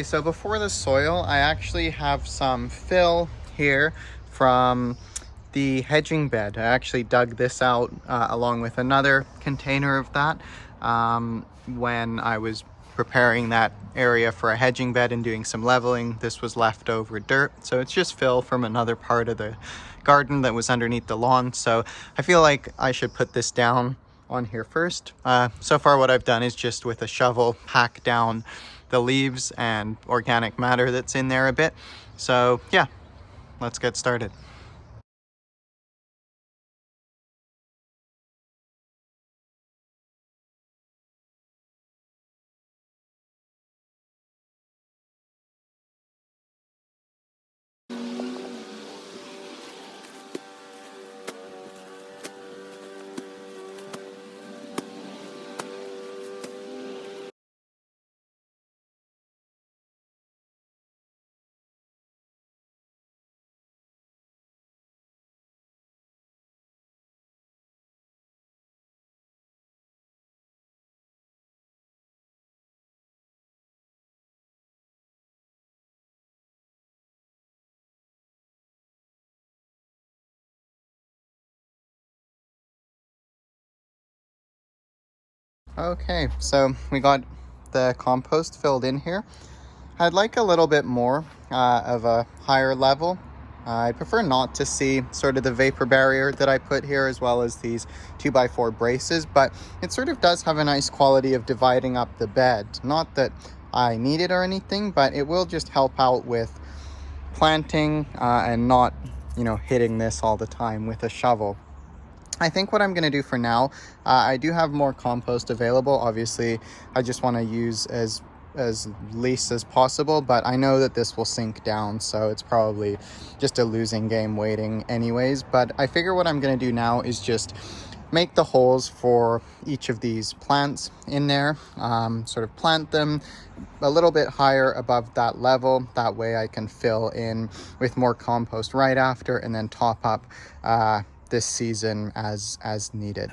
So before the soil, I actually have some fill here from the hedging bed. I actually dug this out along with another container of that when I was preparing that area for a hedging bed and doing some leveling. This was leftover dirt, so it's just fill from another part of the garden that was underneath the lawn. So I feel like I should put this down on here first. So far what I've done is just with a shovel pack down the leaves and organic matter that's in there a bit. So yeah, let's get started. Okay, so we got the compost filled in here. I'd like a little bit more of a higher level. I prefer not to see sort of the vapor barrier that I put here, as well as these 2x4 braces, but it sort of does have a nice quality of dividing up the bed. Not that I need it or anything, but it will just help out with planting and not, hitting this all the time with a shovel. I think what I'm going to do for now, I do have more compost available. Obviously, I just want to use as least as possible, but I know that this will sink down, so it's probably just a losing game waiting anyways. But I figure what I'm going to do now is just make the holes for each of these plants in there, sort of plant them a little bit higher above that level. That way I can fill in with more compost right after and then top up this season as needed.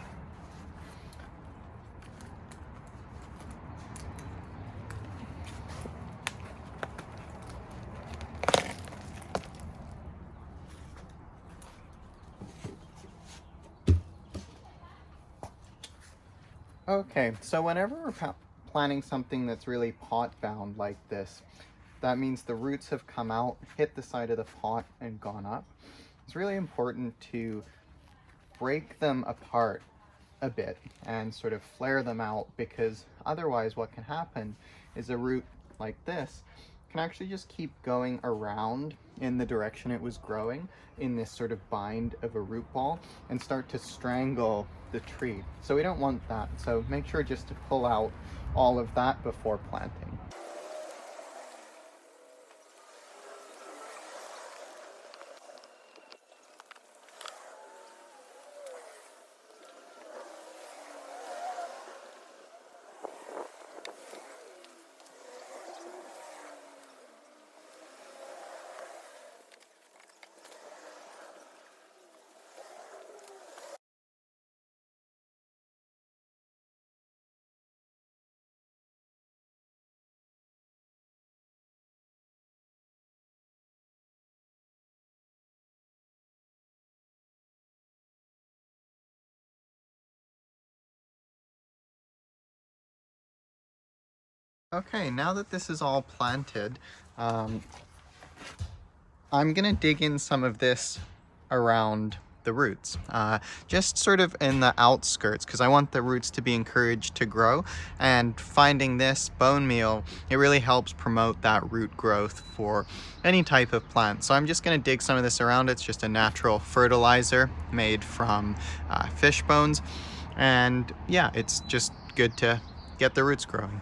Okay, so whenever we're planting something that's really pot bound like this, that means the roots have come out, hit the side of the pot and gone up. It's really important to break them apart a bit and sort of flare them out, because otherwise what can happen is a root like this can actually just keep going around in the direction it was growing in this sort of bind of a root ball and start to strangle the tree. So we don't want that. So make sure just to pull out all of that before planting. Okay, now that this is all planted, I'm gonna dig in some of this around the roots, just sort of in the outskirts, because I want the roots to be encouraged to grow. And finding this bone meal, it really helps promote that root growth for any type of plant. So I'm just going to dig some of this around. It's just a natural fertilizer made from fish bones, and yeah, it's just good to get the roots growing.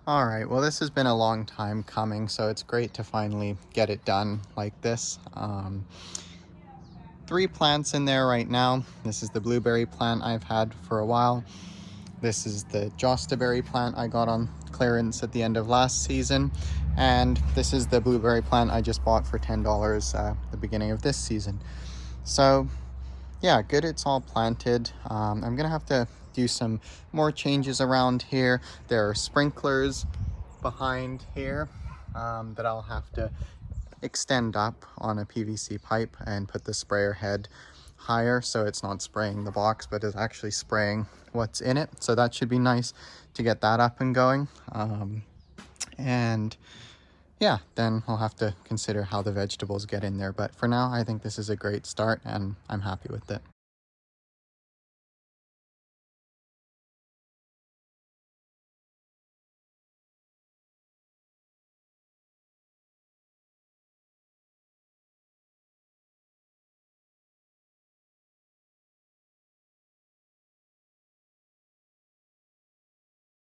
All right, well, this has been a long time coming, so it's great to finally get it done like this. 3 plants in there right now. This is the blueberry plant I've had for a while. This is the jostaberry plant I got on clearance at the end of last season. And this is the blueberry plant I just bought for $10 at the beginning of this season. So yeah, good, it's all planted. I'm gonna have to do some more changes around here. There are sprinklers behind here that I'll have to extend up on a PVC pipe and put the sprayer head higher so it's not spraying the box but is actually spraying what's in it. So that should be nice to get that up and going. And yeah, then I'll have to consider how the vegetables get in there. But for now, I think this is a great start and I'm happy with it.